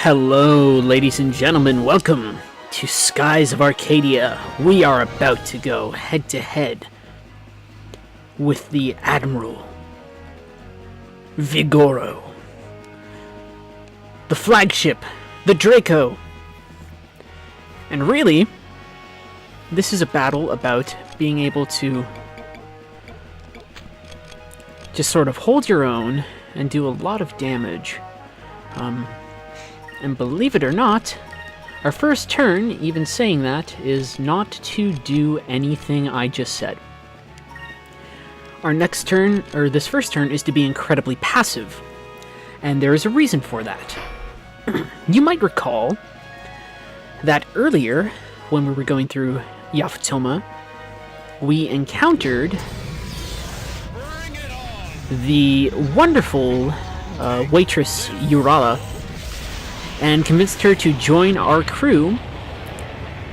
Hello, ladies and gentlemen. Welcome to Skies of Arcadia. We are about to go head-to-head with the Admiral Vigoro, the flagship, the Draco. And really, this is a battle about being able to just sort of hold your own and do a lot of damage. And believe it or not, our first turn, even saying that, is not to do anything I just said. Our next turn, or this first turn, is to be incredibly passive. And there is a reason for that. You might recall that earlier, when we were going through Yaftoma, we encountered the wonderful waitress Urala, and convinced her to join our crew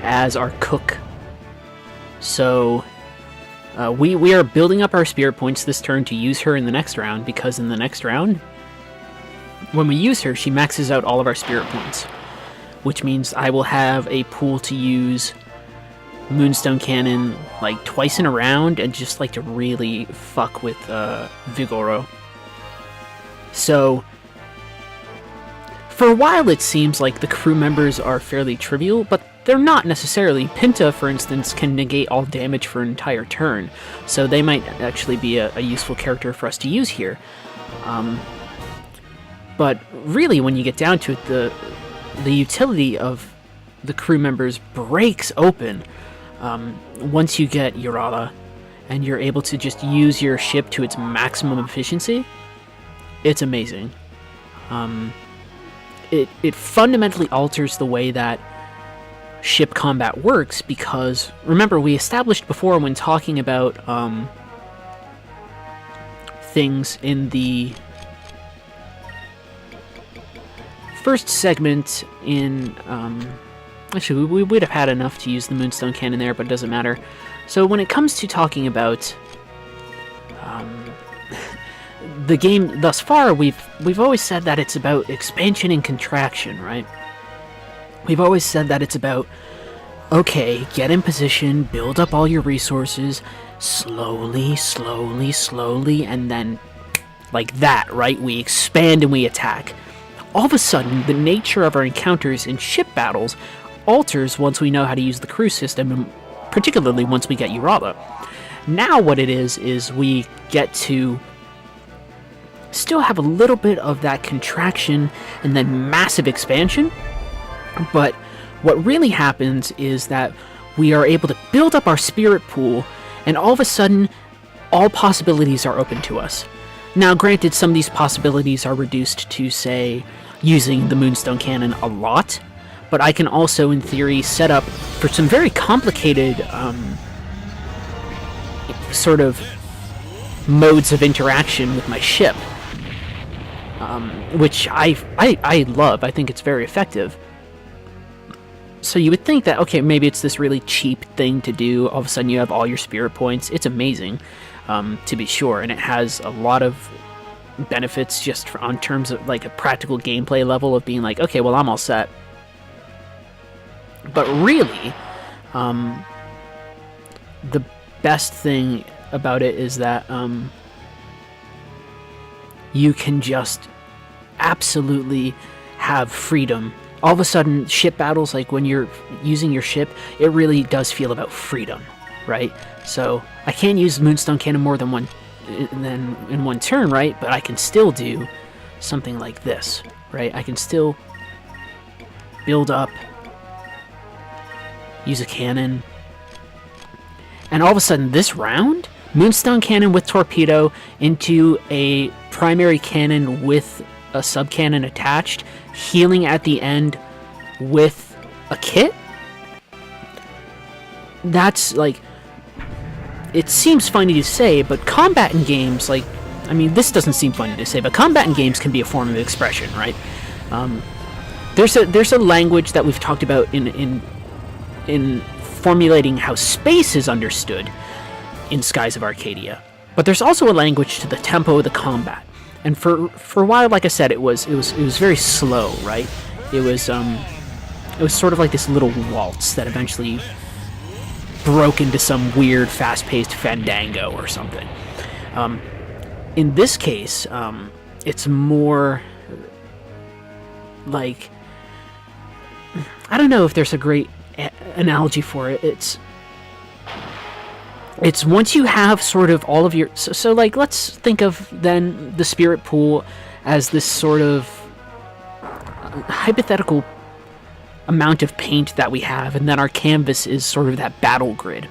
as our cook. So we are building up our spirit points this turn to use her in the next round, because in the next round, when we use her, she maxes out all of our spirit points, which means I will have a pool to use Moonstone Cannon like twice in a round and just like to really fuck with Vigoro. So for a while, it seems like the crew members are fairly trivial, but they're not necessarily. Pinta, for instance, can negate all damage for an entire turn, so they might actually be a useful character for us to use here. But really, when you get down to it, the utility of the crew members breaks open once you get Urala, and you're able to just use your ship to its maximum efficiency. It's amazing. It fundamentally alters the way that ship combat works, because, remember, we established before when talking about things in the first segment in... actually, we would have had enough to use the Moonstone Cannon there, but it doesn't matter. So when it comes to talking about the game thus far, we've always said that it's about expansion and contraction, right? We've always said that it's about, okay, get in position, build up all your resources, slowly, and then, like that, right? We expand and we attack. All of a sudden, the nature of our encounters in ship battles alters once we know how to use the crew system, and particularly once we get Urala. Now what it is we get to still have a little bit of that contraction and then massive expansion, but what really happens is that we are able to build up our spirit pool, and all of a sudden all possibilities are open to us. Now granted, some of these possibilities are reduced to, say, using the Moonstone Cannon a lot, but I can also in theory set up for some very complicated sort of modes of interaction with my ship, which I love. I think it's very effective. So you would think that, okay, maybe it's this really cheap thing to do. All of a sudden you have all your spirit points. It's amazing, to be sure, and it has a lot of benefits just on terms of like a practical gameplay level of being like, okay, well, I'm all set. But really, the best thing about it is that you can just absolutely have freedom. All of a sudden, ship battles, like when you're using your ship, it really does feel about freedom, right? So I can't use Moonstone Cannon more than in one turn, right? But I can still do something like this, right? I can still build up, use a cannon, and all of a sudden this round, Moonstone Cannon with torpedo into a primary cannon with a sub-cannon attached, healing at the end with a kit? That's, like, it seems funny to say, but combat in games, like, I mean, this doesn't seem funny to say, but combat in games can be a form of expression, right? There's a language that we've talked about in formulating how space is understood in Skies of Arcadia, but there's also a language to the tempo of the combat. And for a while, like I said, it was very slow, right? It was sort of like this little waltz that eventually broke into some weird, fast-paced fandango or something. In this case, it's more like, I don't know if there's a great analogy for it. It's once you have sort of all of your... So like, let's think of then the spirit pool as this sort of hypothetical amount of paint that we have, and then our canvas is sort of that battle grid.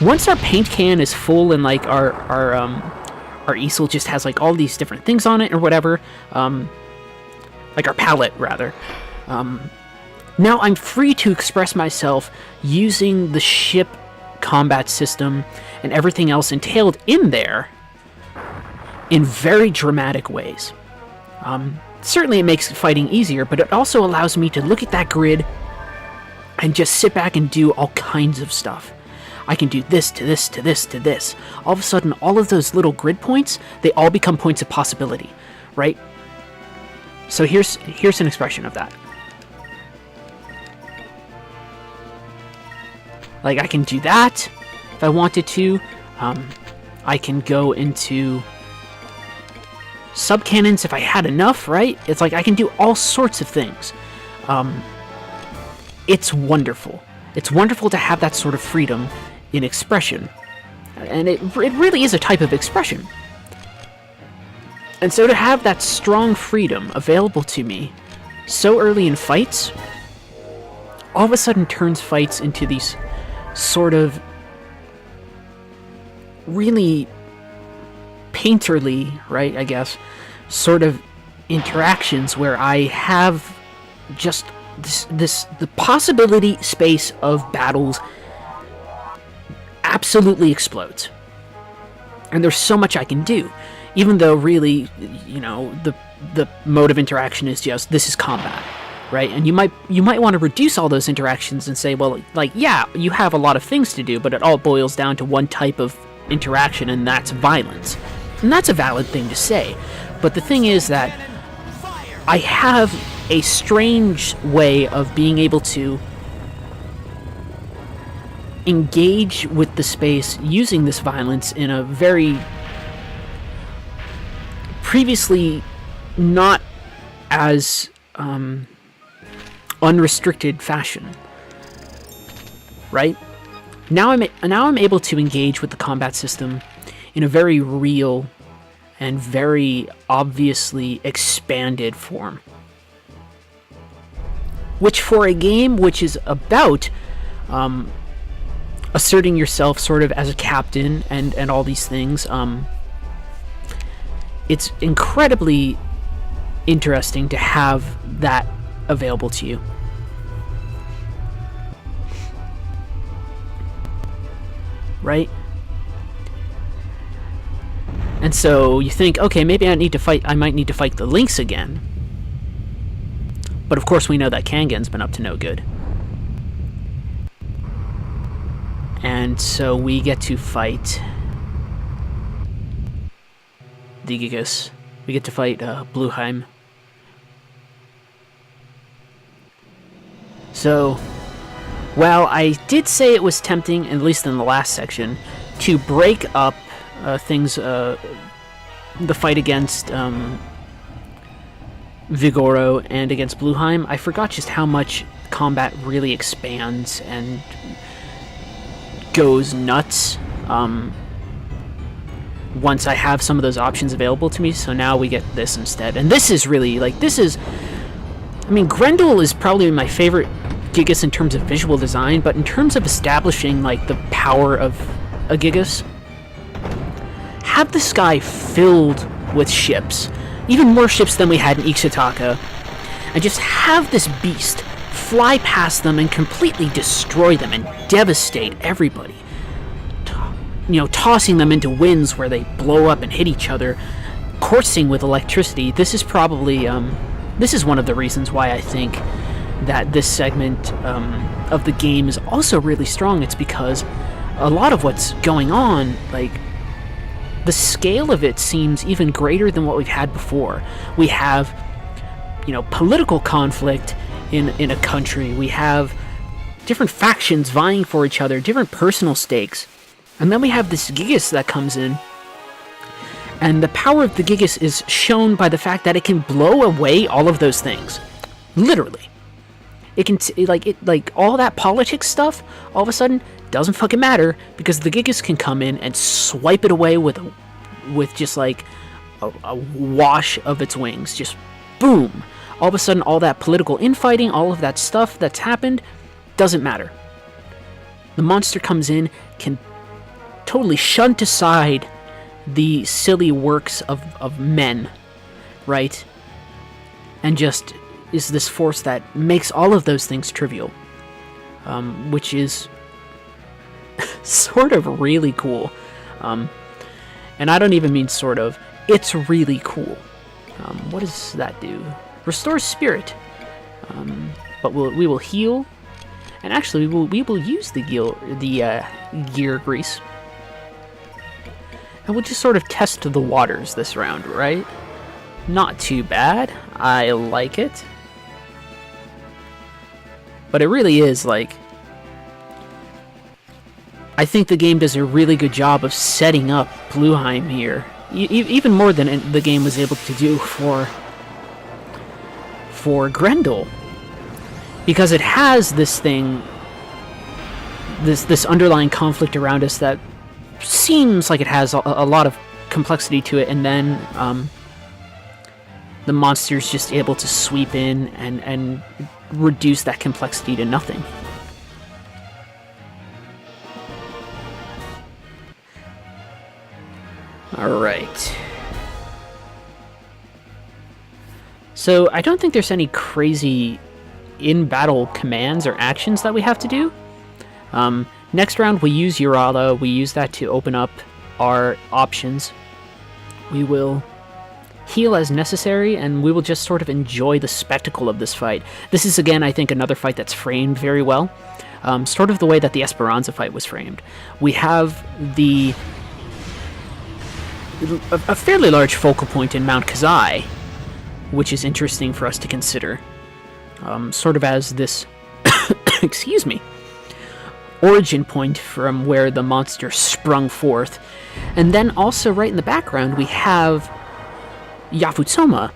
Once our paint can is full and like our easel just has like all these different things on it or whatever, like our palette rather, now I'm free to express myself using the ship combat system and everything else entailed in there in very dramatic ways. Certainly it makes fighting easier, but it also allows me to look at that grid and just sit back and do all kinds of stuff. I can do this to this to this to this. All of a sudden, all of those little grid points, they all become points of possibility, right? So here's an expression of that. Like, I can do that if I wanted to. I can go into subcannons if I had enough, right? It's like I can do all sorts of things. It's wonderful. It's wonderful to have that sort of freedom in expression. And it really is a type of expression. And so to have that strong freedom available to me so early in fights, all of a sudden turns fights into these sort of really painterly, right, I guess, sort of interactions where I have just the possibility space of battles absolutely explodes. And there's so much I can do, even though really, you know, the mode of interaction is just, this is combat, right? And you might want to reduce all those interactions and say, well, like, yeah, you have a lot of things to do, but it all boils down to one type of interaction, and that's violence. And that's a valid thing to say. But the thing is that I have a strange way of being able to engage with the space using this violence in a very previously not as unrestricted fashion, right? Now I'm able to engage with the combat system in a very real and very obviously expanded form, which for a game which is about asserting yourself sort of as a captain and all these things, it's incredibly interesting to have that available to you. Right? And so you think, okay, maybe I might need to fight the Lynx again. But of course we know that Kangan's been up to no good. And so we get to fight the Gigas. We get to fight Blueheim. So, while I did say it was tempting, at least in the last section, to break up things, the fight against Vigoro and against Blueheim, I forgot just how much combat really expands and goes nuts once I have some of those options available to me. So now we get this instead. And this is really, like, I mean, Grendel is probably my favorite Gigas in terms of visual design, but in terms of establishing, like, the power of a Gigas, have the sky filled with ships, even more ships than we had in Ixotaka, and just have this beast fly past them and completely destroy them and devastate everybody. You know, tossing them into winds where they blow up and hit each other, coursing with electricity. This is probably, this is one of the reasons why I think that this segment of the game is also really strong. It's because a lot of what's going on, like, the scale of it seems even greater than what we've had before. We have political conflict in a country. We have different factions vying for each other, different personal stakes. And then we have this Gigas that comes in. And the power of the Gigas is shown by the fact that it can blow away all of those things. Literally. It can, all that politics stuff, all of a sudden, doesn't fucking matter, because the Gigas can come in and swipe it away with just like a wash of its wings. Just boom. All of a sudden, all that political infighting, all of that stuff that's happened, doesn't matter. The monster comes in, can totally shunt aside the silly works of men, right? And just is this force that makes all of those things trivial, which is sort of really cool. And I don't even mean sort of. It's really cool. What does that do? Restores spirit. But we will heal. And actually, we will use the gear grease. And we'll just sort of test the waters this round, right? Not too bad. I like it. But it really is, like... I think the game does a really good job of setting up Blueheim here. Even more than the game was able to do for Grendel. Because it has this thing... This underlying conflict around us that seems like it has a lot of complexity to it, and then the monster's just able to sweep in and reduce that complexity to nothing. Alright. So, I don't think there's any crazy in-battle commands or actions that we have to do. Next round, we use Urala. We use that to open up our options. We will heal as necessary, and we will just sort of enjoy the spectacle of this fight. This is, again, I think, another fight that's framed very well. Sort of the way that the Esperanza fight was framed. We have a fairly large focal point in Mount Kazai, which is interesting for us to consider. Sort of as this... excuse me. Origin point from where the monster sprung forth. And then also right in the background we have Yafutsoma.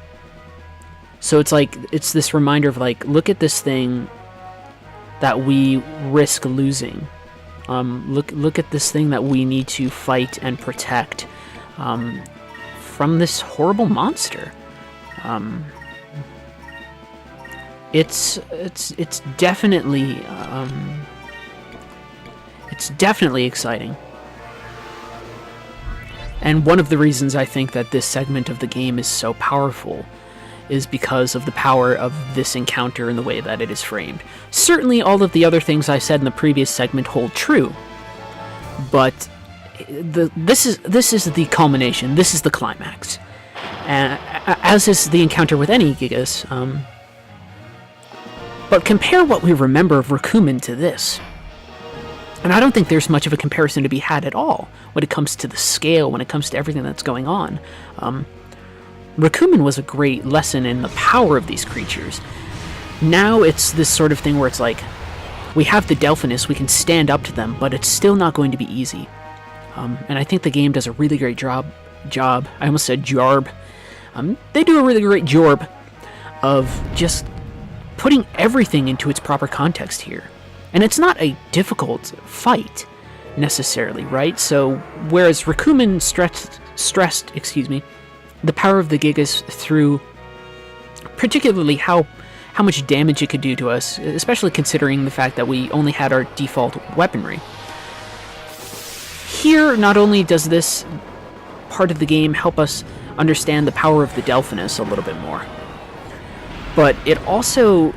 So it's this reminder of like, look at this thing that we risk losing. Look at this thing that we need to fight and protect from this horrible monster. It's definitely it's definitely exciting. And one of the reasons I think that this segment of the game is so powerful is because of the power of this encounter and the way that it is framed. Certainly all of the other things I said in the previous segment hold true, but this is the culmination, this is the climax. As is the encounter with any Gigas. But compare what we remember of Rakumen to this. And I don't think there's much of a comparison to be had at all when it comes to the scale, when it comes to everything that's going on. Rakumen was a great lesson in the power of these creatures. Now it's this sort of thing where it's like, we have the Delphinus, we can stand up to them, but it's still not going to be easy. And I think the game does a really great job. I almost said jarb. They do a really great job of just putting everything into its proper context here. And it's not a difficult fight, necessarily, right? So, whereas Rakumen stressed, the power of the Gigas through particularly how much damage it could do to us, especially considering the fact that we only had our default weaponry. Here, not only does this part of the game help us understand the power of the Delphinus a little bit more, but it also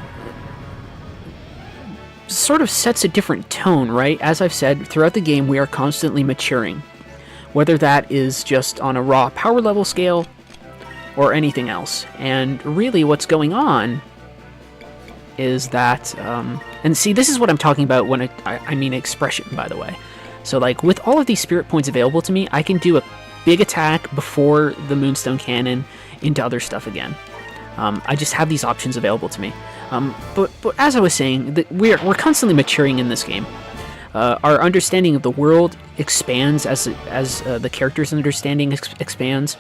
sort of sets a different tone, right? As I've said, throughout the game we are constantly maturing, whether that is just on a raw power level scale or anything else. And really what's going on is that, and see, this is what I'm talking about when I mean expression, by the way. So like, with all of these spirit points available to me, I can do a big attack before the Moonstone Cannon into other stuff again. I just have these options available to me. But as I was saying, we're constantly maturing in this game. Our understanding of the world expands as the character's understanding expands.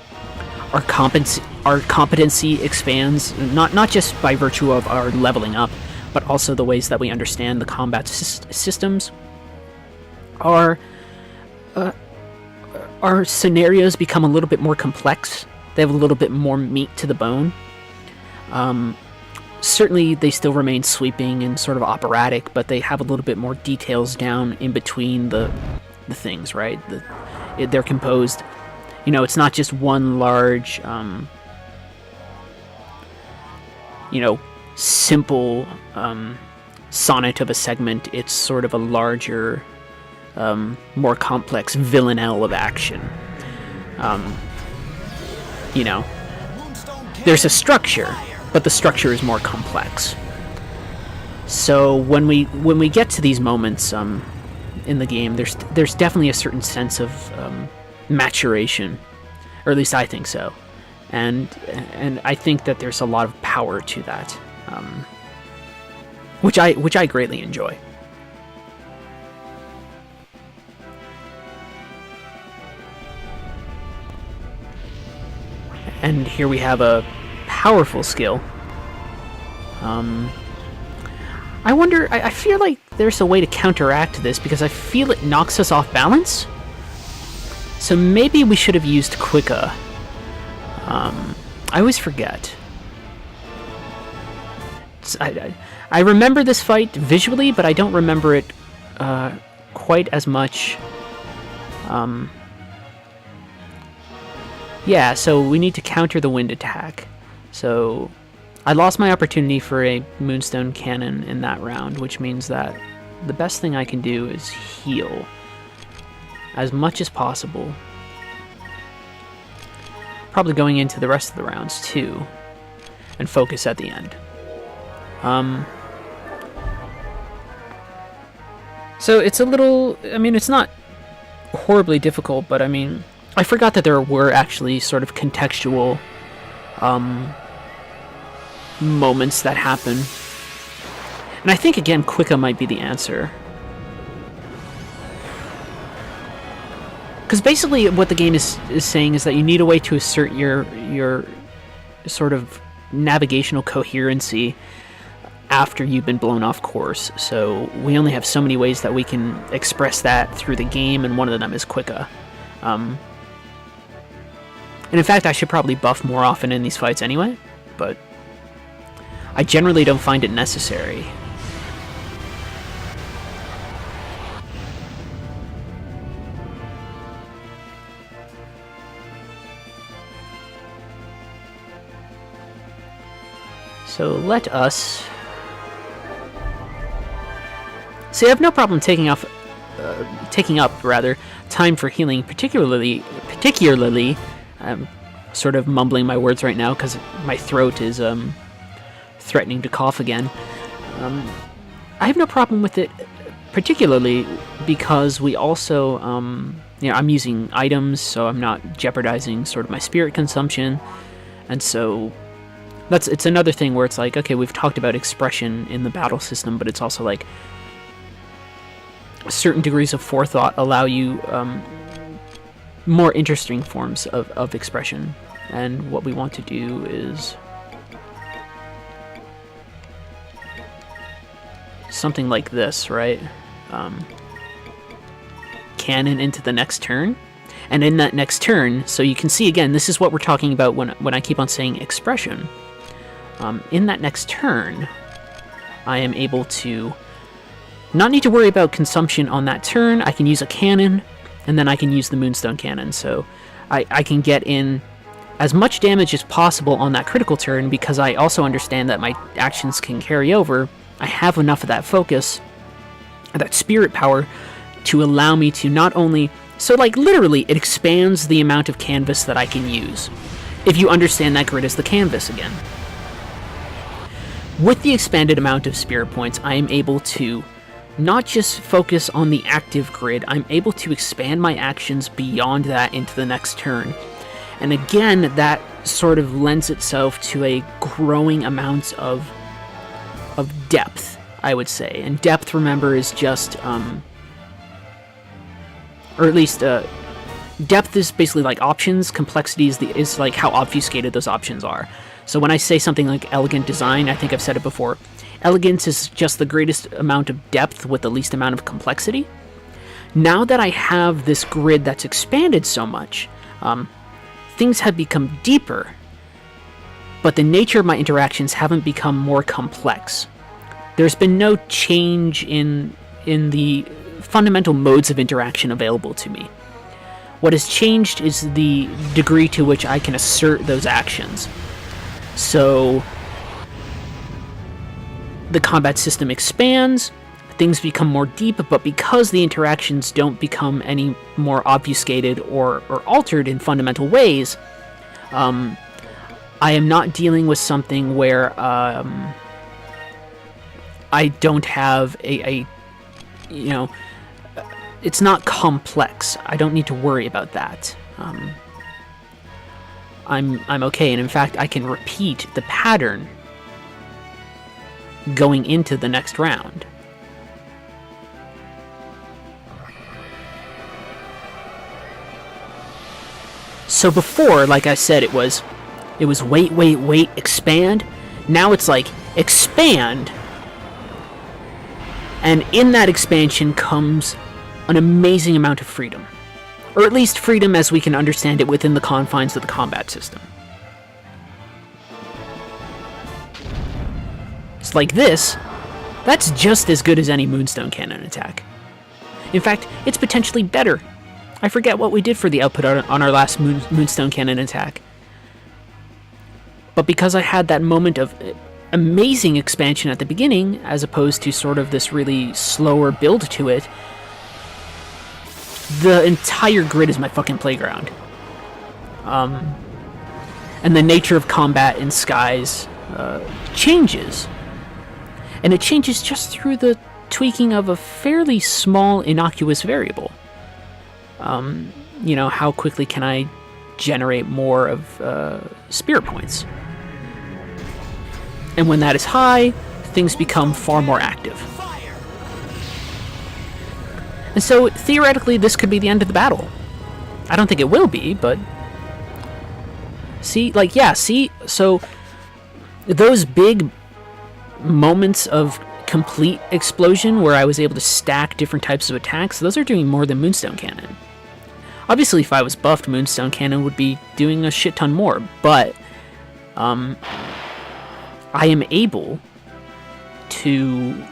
Our competency expands, not just by virtue of our leveling up, but also the ways that we understand the combat systems. Our scenarios become a little bit more complex. They have a little bit more meat to the bone. Certainly, they still remain sweeping and sort of operatic, but they have a little bit more details down in between the things, right? They're composed. It's not just one large, simple sonnet of a segment. It's sort of a larger, more complex villanelle of action. There's a structure, but the structure is more complex. So when we get to these moments in the game, there's definitely a certain sense of maturation, or at least I think so, and I think that there's a lot of power to that, which I greatly enjoy. And here we have a powerful skill. I wonder, I feel like there's a way to counteract this, because I feel it knocks us off balance. So maybe we should have used Quicka. I always forget. I remember this fight visually, but I don't remember it quite as much. Yeah, so we need to counter the wind attack. So I lost my opportunity for a Moonstone Cannon in that round, which means that the best thing I can do is heal as much as possible. Probably going into the rest of the rounds too, and focus at the end. So it's a little, it's not horribly difficult, but I forgot that there were actually sort of contextual moments that happen. And I think, again, Quicka might be the answer. Because basically what the game is saying is that you need a way to assert your sort of navigational coherency after you've been blown off course. So we only have so many ways that we can express that through the game, and one of them is Quicka. And in fact, I should probably buff more often in these fights anyway, but I generally don't find it necessary. So let us... See, I have no problem taking up time for healing, particularly I'm sort of mumbling my words right now because my throat is threatening to cough again. I have no problem with it, particularly because we also, I'm using items, so I'm not jeopardizing sort of my spirit consumption, and so it's another thing where it's like, okay, we've talked about expression in the battle system, but it's also like certain degrees of forethought allow you more interesting forms of expression, and what we want to do is something like this, right? Cannon into the next turn, and in that next turn, so you can see again, this is what we're talking about when I keep on saying expression. In that next turn, I am able to not need to worry about consumption on that turn. I can use a cannon, and then I can use the Moonstone Cannon, so I can get in as much damage as possible on that critical turn, because I also understand that my actions can carry over. I have enough of that focus, that spirit power, to allow me to not only... So, like, literally, it expands the amount of canvas that I can use, if you understand that grid as the canvas again. With the expanded amount of spirit points, I am able to not just focus on the active grid, I'm able to expand my actions beyond that into the next turn. And again, that sort of lends itself to a growing amount of depth, I would say. And depth, remember, is just, or at least, depth is basically like options. Complexity is like how obfuscated those options are. So when I say something like elegant design, I think I've said it before, elegance is just the greatest amount of depth with the least amount of complexity. Now that I have this grid that's expanded so much, things have become deeper, but the nature of my interactions haven't become more complex. There's been no change in the fundamental modes of interaction available to me. What has changed is the degree to which I can assert those actions. So the combat system expands, things become more deep, but because the interactions don't become any more obfuscated or altered in fundamental ways, I am not dealing with something where I don't have it's not complex. I don't need to worry about that. I'm okay, and in fact, I can repeat the pattern going into the next round. So before, like I said, it was wait, expand. Now it's like, expand, and in that expansion comes an amazing amount of freedom. Or at least freedom as we can understand it within the confines of the combat system. It's like this, that's just as good as any Moonstone Cannon attack. In fact, it's potentially better. I forget what we did for the output on our last Moonstone Cannon attack. But because I had that moment of amazing expansion at the beginning, as opposed to sort of this really slower build to it, the entire grid is my fucking playground. And the nature of combat in Skies changes. And it changes just through the tweaking of a fairly small, innocuous variable. How quickly can I generate more of spirit points? And when that is high, things become far more active. And so, theoretically, this could be the end of the battle. I don't think it will be, but... so those big moments of complete explosion where I was able to stack different types of attacks, those are doing more than Moonstone Cannon. Obviously, if I was buffed, Moonstone Cannon would be doing a shit ton more, but I am able to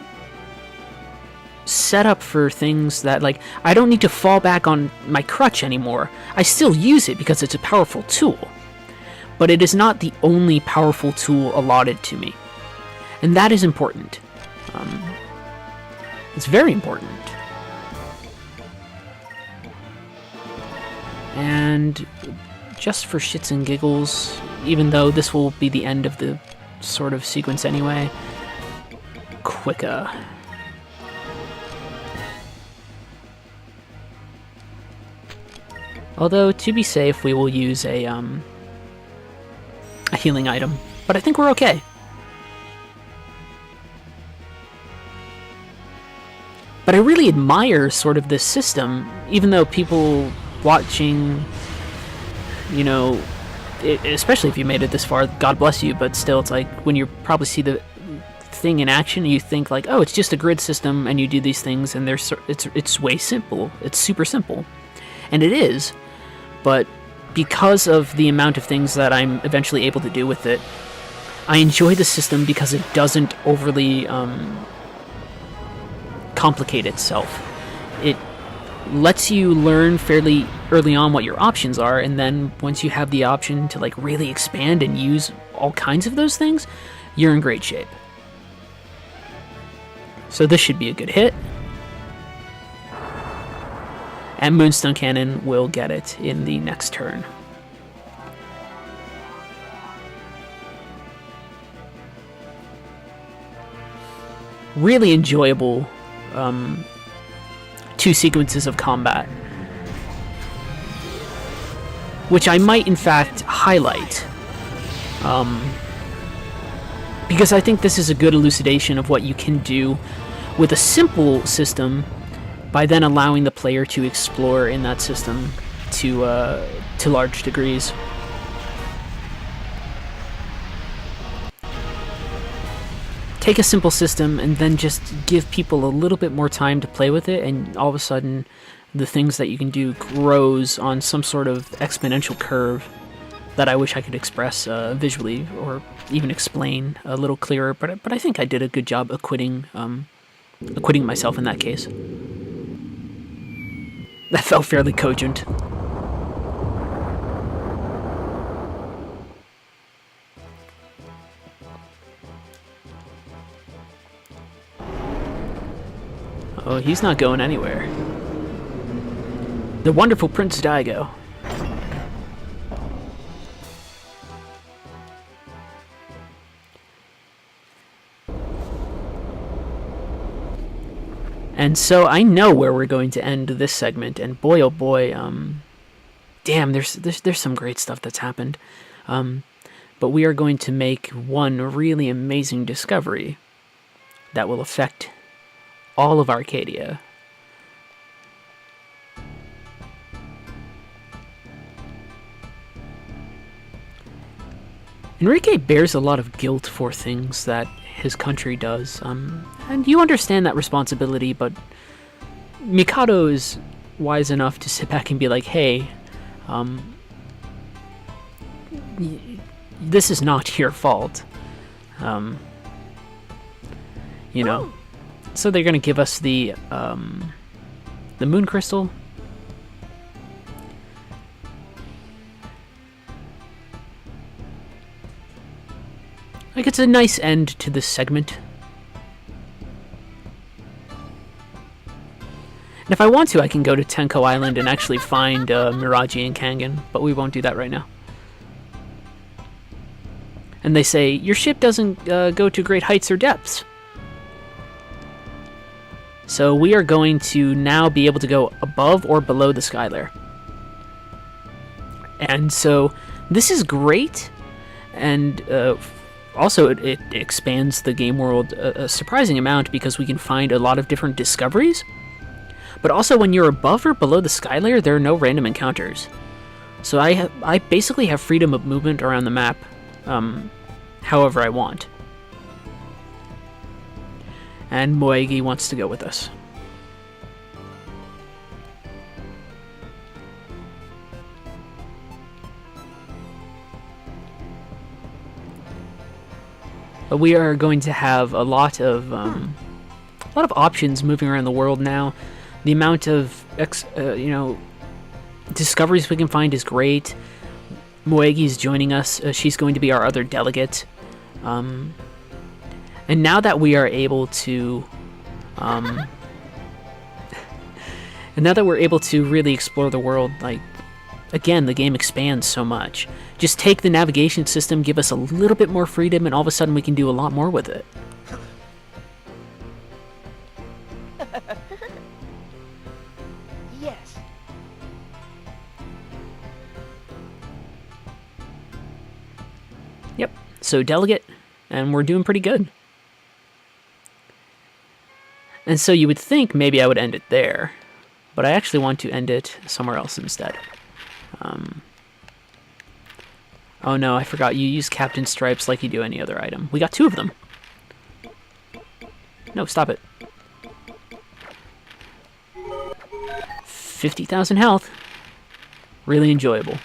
set up for things that, like, I don't need to fall back on my crutch anymore. I still use it because it's a powerful tool, but it is not the only powerful tool allotted to me. And that is important. It's very important. And just for shits and giggles, even though this will be the end of the sort of sequence anyway, Quicka. Although, to be safe, we will use a healing item. But I think we're okay. But I really admire sort of this system, even though people watching, especially if you made it this far, God bless you, but still, it's like, when you probably see the thing in action, you think like, oh, it's just a grid system, and you do these things, and it's way simple. It's super simple. And it is, but because of the amount of things that I'm eventually able to do with it, I enjoy the system because it doesn't overly complicate itself. It lets you learn fairly early on what your options are, and then once you have the option to like really expand and use all kinds of those things, you're in great shape. So this should be a good hit. And Moonstone Cannon will get it in the next turn. Really enjoyable two sequences of combat, which I might in fact highlight Because I think this is a good elucidation of what you can do with a simple system by then allowing the player to explore in that system to large degrees. Take a simple system and then just give people a little bit more time to play with it, and all of a sudden the things that you can do grows on some sort of exponential curve that I wish I could express visually or even explain a little clearer, but I think I did a good job acquitting myself in that case. That felt fairly cogent. Oh, he's not going anywhere. The wonderful Prince Daigo. And so I know where we're going to end this segment, and boy oh boy, damn, there's some great stuff that's happened. But we are going to make one really amazing discovery that will affect all of Arcadia. Enrique bears a lot of guilt for things that his country does, and you understand that responsibility, but Mikado is wise enough to sit back and be like, hey, this is not your fault. You know. So they're gonna give us the moon crystal. Like, it's a nice end to this segment. And if I want to, I can go to Tenko Island and actually find Miraji and Kangen, but we won't do that right now. And they say, your ship doesn't go to great heights or depths. So we are going to now be able to go above or below the sky layer. And so this is great, and also it expands the game world a surprising amount because we can find a lot of different discoveries. But also when you're above or below the sky layer, there are no random encounters. So I basically have freedom of movement around the map however I want. And Moegi wants to go with us. We are going to have a lot of options moving around the world now. The amount of discoveries we can find is great. Moegi's joining us. She's going to be our other delegate. And now that we are able to, really explore the world, like, again, the game expands so much. Just take the navigation system, give us a little bit more freedom, and all of a sudden we can do a lot more with it. Yes. Yep, so delegate, and we're doing pretty good. And so you would think maybe I would end it there, but I actually want to end it somewhere else instead. Oh no, I forgot, you use Captain Stripes like you do any other item. We got 2 of them. No, stop it. 50,000 health. Really enjoyable.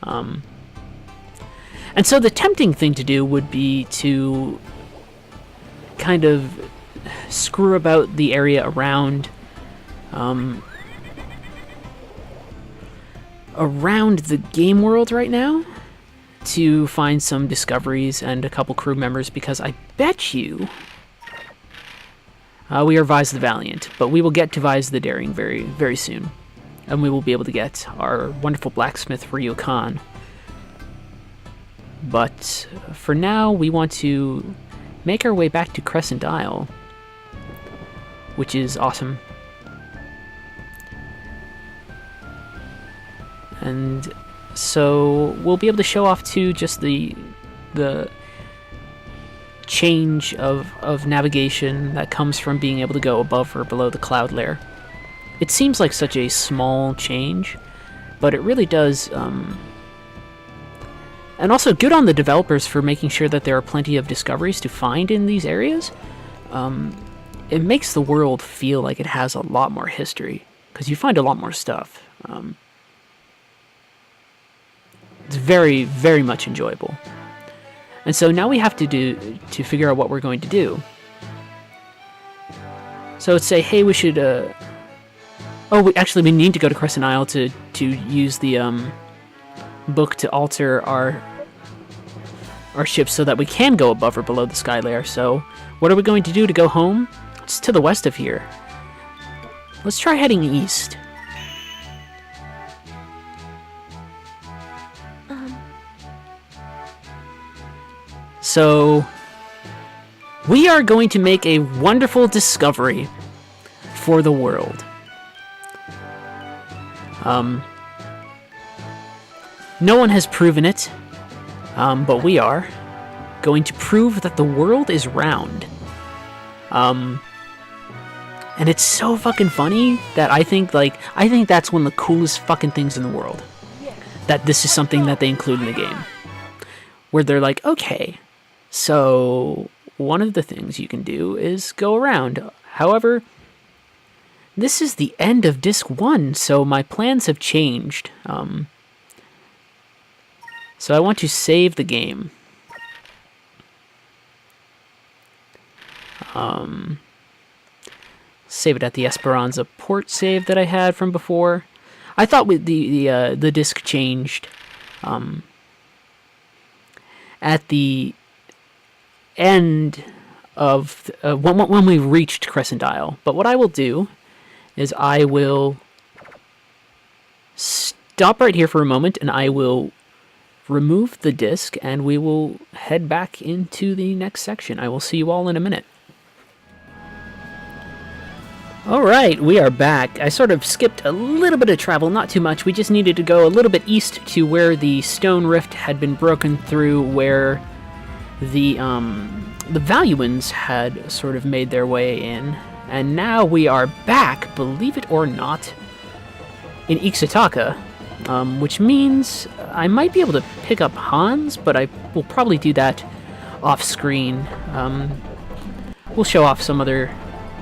And so the tempting thing to do would be to kind of screw about the area around the game world right now to find some discoveries and a couple crew members, because I bet you we are Vise the Valiant, but we will get to Vise the Daring very, very soon, and we will be able to get our wonderful blacksmith Ryokan. But for now, we want to make our way back to Crescent Isle, which is awesome. And so we'll be able to show off to just the the change of navigation that comes from being able to go above or below the cloud layer. It seems like such a small change, but it really does. And also, good on the developers for making sure that there are plenty of discoveries to find in these areas. It makes the world feel like it has a lot more history, because you find a lot more stuff. It's very, very much enjoyable. And so now we have to figure out what we're going to do. So let's say, hey, we should. We need to go to Crescent Isle to use the book to alter our ship so that we can go above or below the sky layer. So what are we going to do to go home? It's to the west of here. Let's try heading east. So we are going to make a wonderful discovery for the world. No one has proven it, but we are going to prove that the world is round. And it's so fucking funny that I think that's one of the coolest fucking things in the world. That this is something that they include in the game. Where they're like, okay, so one of the things you can do is go around. However, this is the end of Disc 1, so my plans have changed. So I want to save the game. Save it at the Esperanza port save that I had from before. I thought with the disc changed at the end of when we reached Crescent Isle. But what I will do is I will stop right here for a moment, and I will remove the disc, and we will head back into the next section. I will see you all in a minute. Alright, we are back. I sort of skipped a little bit of travel, not too much. We just needed to go a little bit east to where the stone rift had been broken through, where the Valuans had sort of made their way in. And now we are back, believe it or not, in Ixotaka, which means I might be able to pick up Hans, but I will probably do that off-screen. We'll show off some other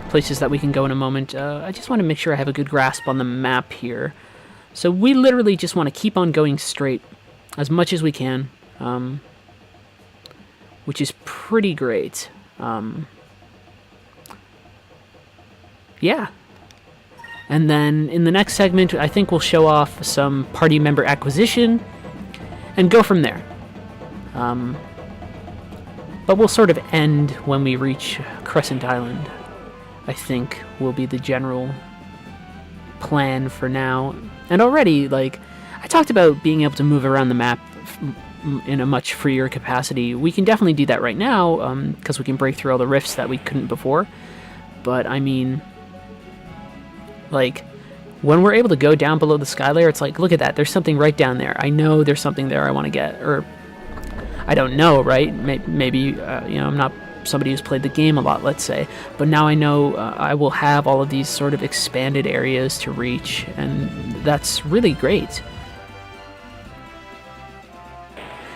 places that we can go in a moment. I just want to make sure I have a good grasp on the map here. So we literally just want to keep on going straight as much as we can, which is pretty great. Yeah. And then in the next segment, I think we'll show off some party member acquisition and go from there. But we'll sort of end when we reach Crescent Island, I think, will be the general plan for now. And already, like, I talked about being able to move around the map in a much freer capacity. We can definitely do that right now, because we can break through all the rifts that we couldn't before. But, I mean, like, when we're able to go down below the sky layer, it's like, look at that, there's something right down there. I know there's something there I want to get, or I don't know, right? Maybe, I'm not somebody who's played the game a lot, let's say, but now I know I will have all of these sort of expanded areas to reach, and that's really great.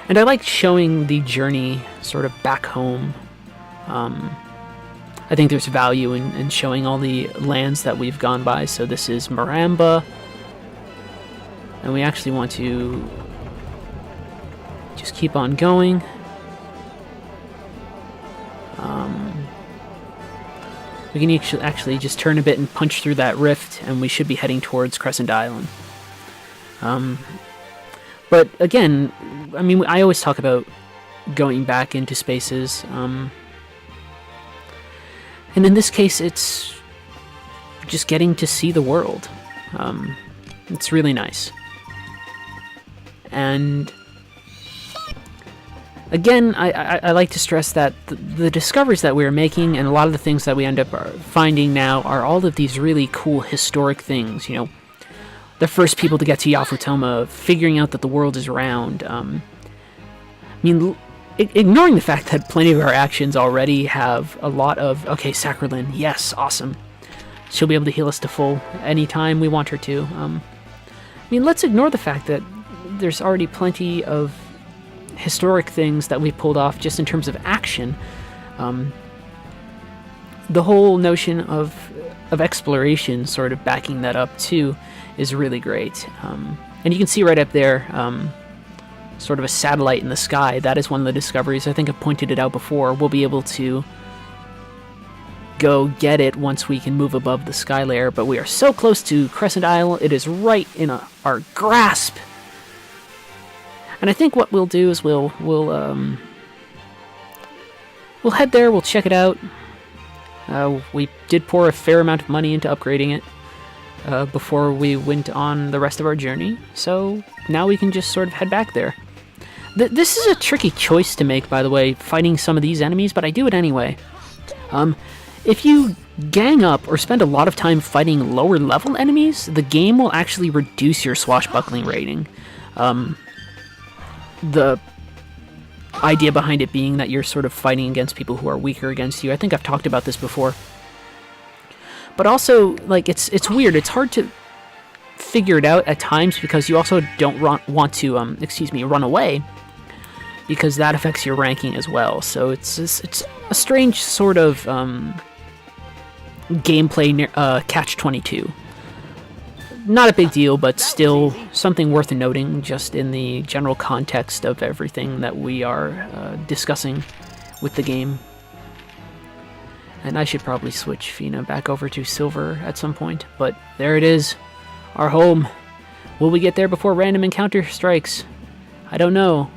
And I like showing the journey sort of back home. I think there's value in showing all the lands that we've gone by. So this is Maramba, and we actually want to just keep on going. We can actually just turn a bit and punch through that rift, and we should be heading towards Crescent Island. But again, I mean, I always talk about going back into spaces, and in this case, it's just getting to see the world. It's really nice. And again, I like to stress that the discoveries that we're making and a lot of the things that we end up finding now are all of these really cool historic things. You know, the first people to get to Yafutoma, figuring out that the world is round. I mean, ignoring the fact that plenty of our actions already have a lot of, okay, Sacralyn, yes, awesome. She'll be able to heal us to full anytime we want her to. I mean, let's ignore the fact that there's already plenty of historic things that we pulled off just in terms of action. The whole notion of exploration sort of backing that up too is really great. And you can see right up there, sort of a satellite in the sky. That is one of the discoveries. I think I've pointed it out before. We'll be able to go get it once we can move above the sky layer, but we are so close to Crescent Isle. It is right in our grasp. And I think what we'll do is we'll head there, we'll check it out. We did pour a fair amount of money into upgrading it before we went on the rest of our journey, so now we can just sort of head back there. This is a tricky choice to make, by the way, fighting some of these enemies, but I do it anyway. If you gang up or spend a lot of time fighting lower level enemies, the game will actually reduce your swashbuckling rating. The idea behind it being that you're sort of fighting against people who are weaker against you. I think I've talked about this before. But also, like, it's weird. It's hard to figure it out at times because you also don't want to, run away, because that affects your ranking as well. So it's a strange sort of gameplay catch-22. Not a big deal, but still something worth noting just in the general context of everything that we are discussing with the game. And I should probably switch Fina back over to Silver at some point, but there it is, our home. Will we get there before random encounter strikes? I don't know.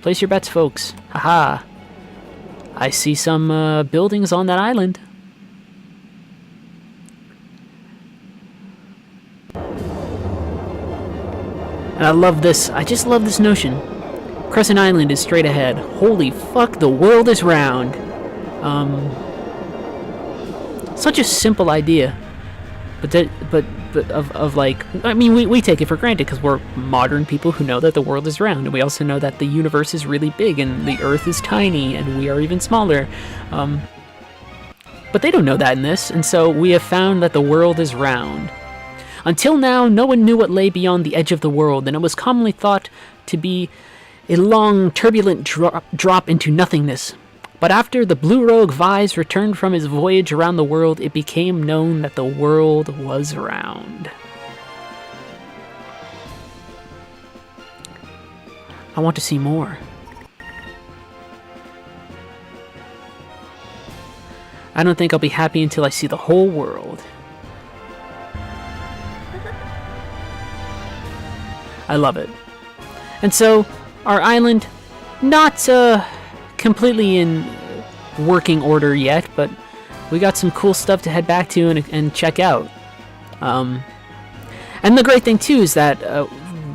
Place your bets, folks. Haha. I see some buildings on that island. And I love this. I just love this notion. Crescent Island is straight ahead. Holy fuck, the world is round. Such a simple idea. But of like, I mean, we take it for granted because we're modern people who know that the world is round, and we also know that the universe is really big and the Earth is tiny and we are even smaller. But they don't know that in this, and so we have found that the world is round. Until now, no one knew what lay beyond the edge of the world, and it was commonly thought to be a long, turbulent drop into nothingness. But after the Blue Rogue Vise returned from his voyage around the world, it became known that the world was round. I want to see more. I don't think I'll be happy until I see the whole world. I love it. And so, our island, not completely in working order yet, but we got some cool stuff to head back to and check out. And the great thing too is that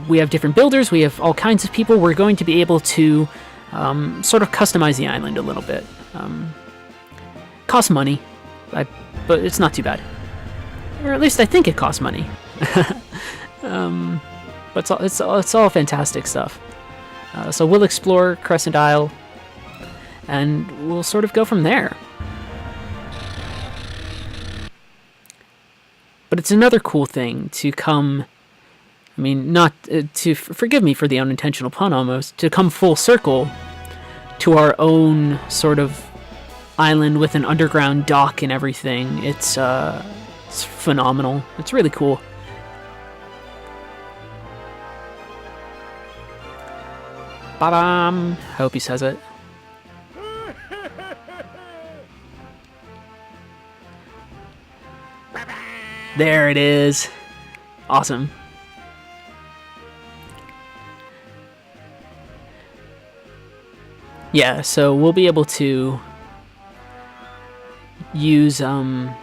we have different builders, we have all kinds of people. We're going to be able to sort of customize the island a little bit. Costs money, but it's not too bad. Or at least I think it costs money. But it's all fantastic stuff. So we'll explore Crescent Isle, and we'll sort of go from there. But it's another cool thing to come, I mean, not to, forgive me for the unintentional pun almost, to come full circle to our own sort of island with an underground dock and everything. It's phenomenal. It's really cool. Ba-bam! I hope he says it. There it is. Awesome. Yeah, so we'll be able to use some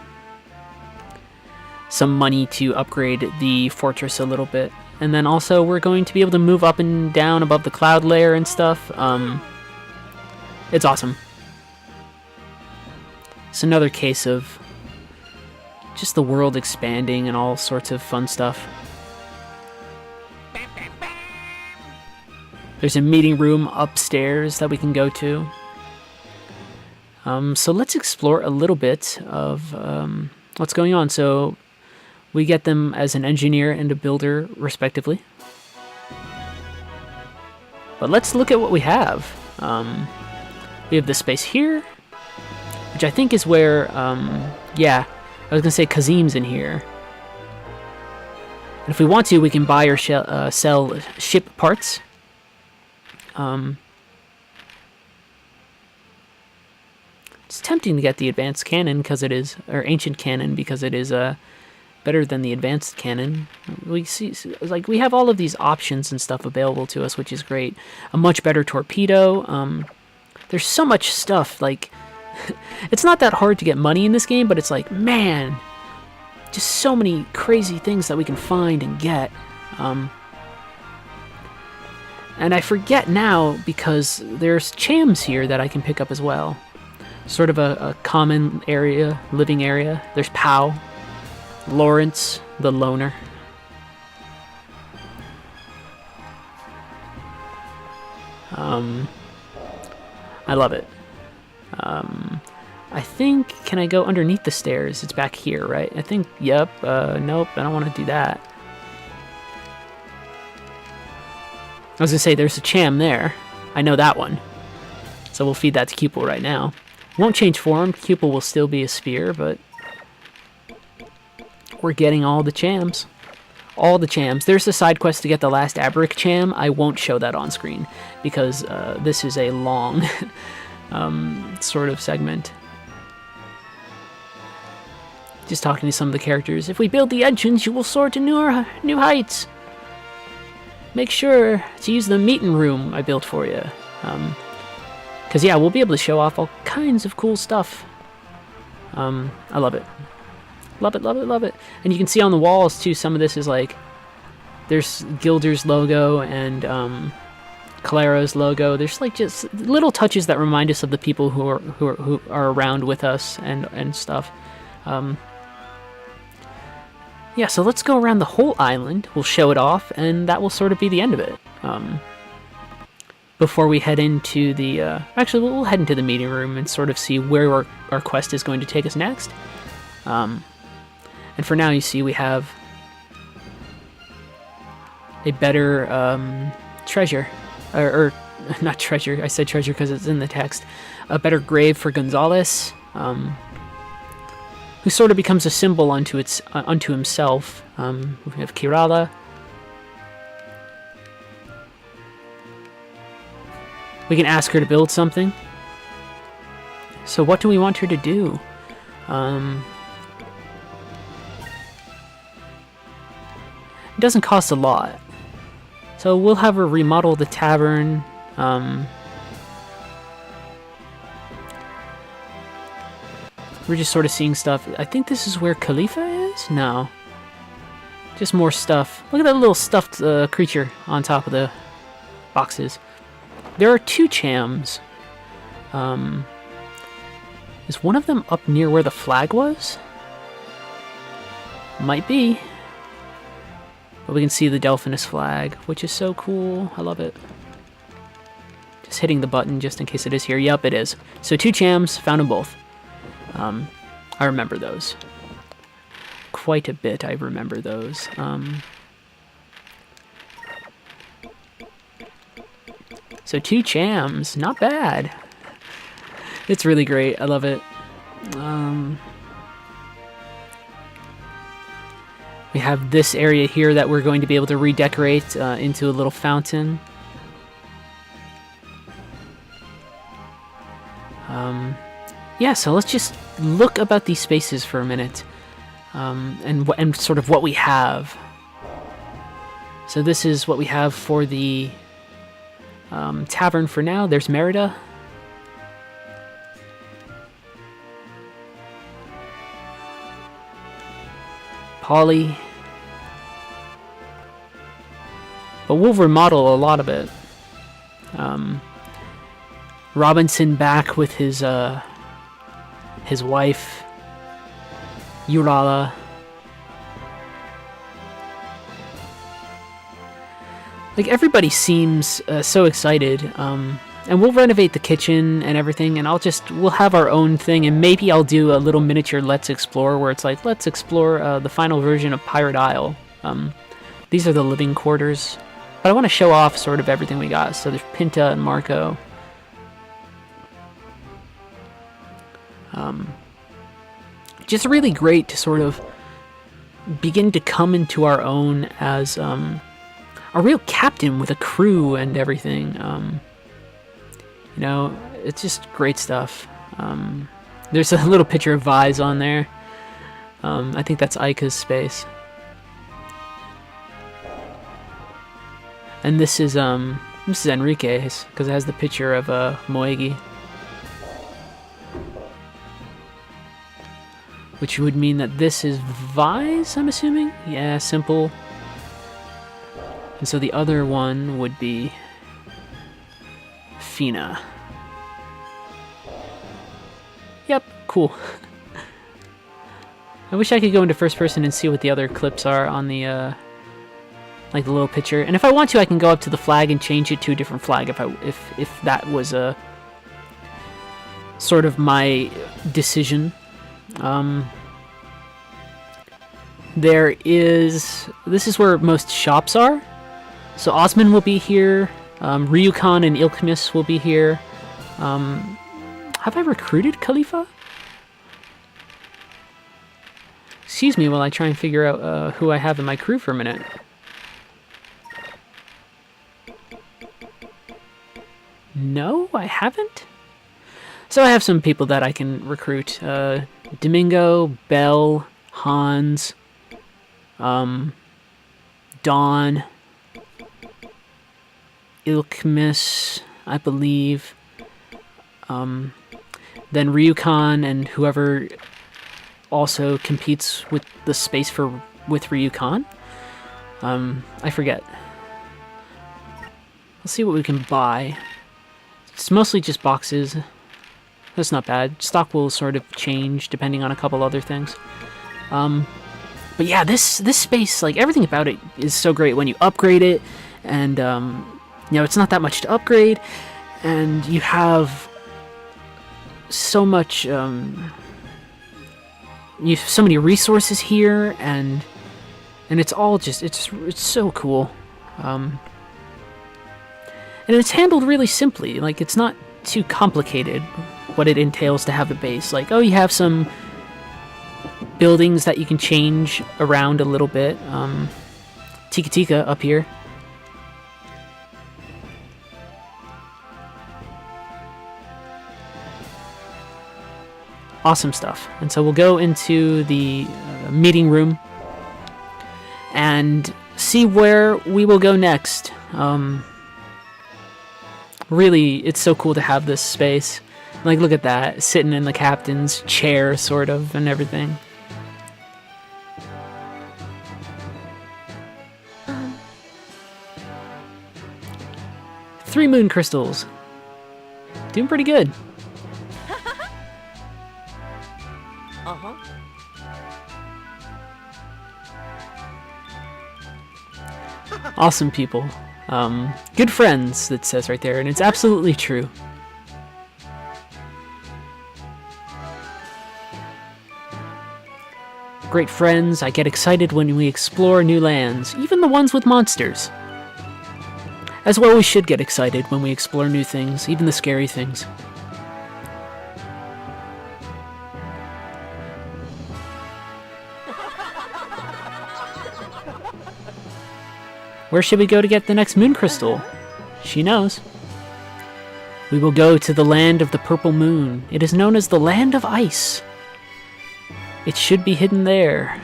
money to upgrade the fortress a little bit. And then also we're going to be able to move up and down above the cloud layer and stuff. It's awesome. It's another case of just the world expanding and all sorts of fun stuff. There's a meeting room upstairs that we can go to. So let's explore a little bit of what's going on. So we get them as an engineer and a builder, respectively. But let's look at what we have. We have this space here, which I think is where, yeah, I was going to say Kazim's in here. And if we want to, we can buy or sell ship parts. It's tempting to get the advanced cannon because it is, or ancient cannon because it is better than the advanced cannon. We see, like, we have all of these options and stuff available to us, which is great. A much better torpedo. There's so much stuff. Like, it's not that hard to get money in this game, but it's like, man, just so many crazy things that we can find and get. And I forget now because there's chams here that I can pick up as well. Sort of a common area, living area. There's Pow, Lawrence, the loner. I love it. I think, can I go underneath the stairs? It's back here, right? I think, yep. Nope, I don't want to do that. I was going to say, there's a cham there. I know that one. So we'll feed that to Cupel right now. Won't change form. Cupel will still be a sphere, but we're getting all the chams. All the chams. There's a side quest to get the last Aberic cham. I won't show that on screen because this is a long sort of segment. Just talking to some of the characters. If we build the engines, you will soar to new heights. Make sure to use the meeting room I built for you. Because, yeah, we'll be able to show off all kinds of cool stuff. I love it. Love it, love it, love it. And you can see on the walls, too, some of this is like... There's Gilder's logo and Clara's logo. There's, like, just little touches that remind us of the people who are around with us and stuff. Yeah, so let's go around the whole island. We'll show it off, and that will sort of be the end of it. Before we head into the... actually, we'll head into the meeting room and sort of see where our quest is going to take us next. And for now, you see, we have a better treasure. Or not treasure, I said treasure because it's in the text. A better grave for Gonzalez. Who sort of becomes a symbol unto himself. We have Kirala. We can ask her to build something. So what do we want her to do? It doesn't cost a lot. So we'll have her remodel the tavern. We're just sort of seeing stuff. I think this is where Khalifa is? No. Just more stuff. Look at that little stuffed creature on top of the boxes. There are two chams. Is one of them up near where the flag was? Might be. But we can see the Delphinus flag, which is so cool. I love it. Just hitting the button just in case it is here. Yep, it is. So two chams, found them both. I remember those. Quite a bit, I remember those. So two chams, not bad. It's really great, I love it. We have this area here that we're going to be able to redecorate into a little fountain. Yeah, so let's just look about these spaces for a minute, and sort of what we have. So this is what we have for the tavern for now. There's Merida. Polly. But we'll remodel a lot of it. Robinson back with his wife, Urala. like everybody seems so excited. And we'll renovate the kitchen and everything, and we'll have our own thing, and maybe I'll do a little miniature Let's Explore where it's like, let's explore the final version of Pirate Isle. These are the living quarters, but I want to show off sort of everything we got. So there's Pinta and Marco. Just really great to sort of begin to come into our own as a real captain with a crew and everything. You know, it's just great stuff. There's a little picture of Vise on there. I think that's Aika's space. And this is Enrique's, because it has the picture of Moegi. Which would mean that this is Vise, I'm assuming? Yeah, simple. And so the other one would be Fina. Yep, cool. I wish I could go into first person and see what the other clips are on the like the little picture. And if I want to, I can go up to the flag and change it to a different flag if that was a sort of my decision. This is where most shops are. So Osman will be here. Ryukan and Ilkmis will be here. Have I recruited Khalifa? Excuse me while I try and figure out who I have in my crew for a minute. No, I haven't. So I have some people that I can recruit. Domingo, Bell, Hans, Dawn, Ilkmis, I believe. Then Ryukan and whoever also competes with the space with Ryukan. I forget. Let's see what we can buy. It's mostly just boxes. That's not bad. Stock will sort of change depending on a couple other things. But yeah, this space, like everything about it is so great when you upgrade it, and you know, it's not that much to upgrade, and you have so much, you have so many resources here, and it's all just it's so cool. And it's handled really simply. Like, it's not too complicated what it entails to have a base. Like, oh, you have some buildings that you can change around a little bit. Tika Tika up here. Awesome stuff. And so we'll go into the meeting room and see where we will go next. Really, it's so cool to have this space. Like, look at that, sitting in the captain's chair, sort of, and everything. Three moon crystals. Doing pretty good. Awesome people. Good friends, it says right there, and it's absolutely true. Great friends, I get excited when we explore new lands, even the ones with monsters. As well, we should get excited when we explore new things, even the scary things. Where should we go to get the next moon crystal? She knows. We will go to the land of the purple moon. It is known as the land of ice. It should be hidden there.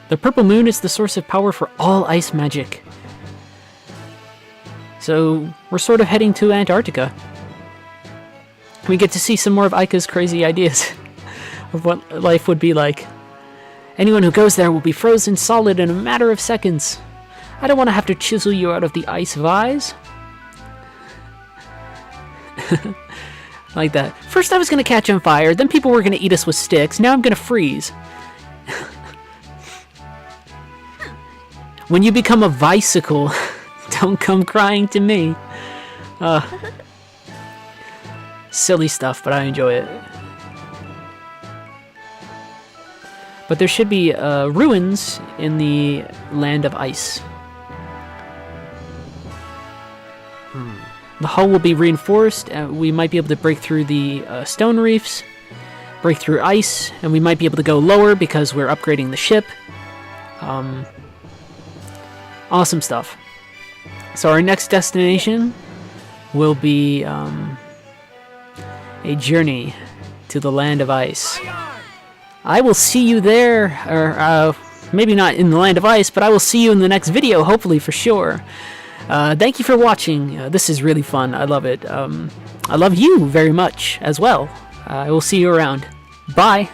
The purple moon is the source of power for all ice magic. So we're sort of heading to Antarctica. We get to see some more of Aika's crazy ideas of what life would be like. Anyone who goes there will be frozen solid in a matter of seconds. I don't want to have to chisel you out of the ice vise. Like that. First I was going to catch on fire, then people were going to eat us with sticks, now I'm going to freeze. When you become a vicicle, Don't come crying to me. Silly stuff, but I enjoy it. But there should be ruins in the Land of Ice. The hull will be reinforced. We might be able to break through the stone reefs, break through ice, and we might be able to go lower because we're upgrading the ship. Awesome stuff. So our next destination will be a journey to the Land of Ice. I will see you there, or maybe not in the Land of Ice, but I will see you in the next video, hopefully, for sure. Thank you for watching. This is really fun. I love it. I love you very much as well. I will see you around. Bye.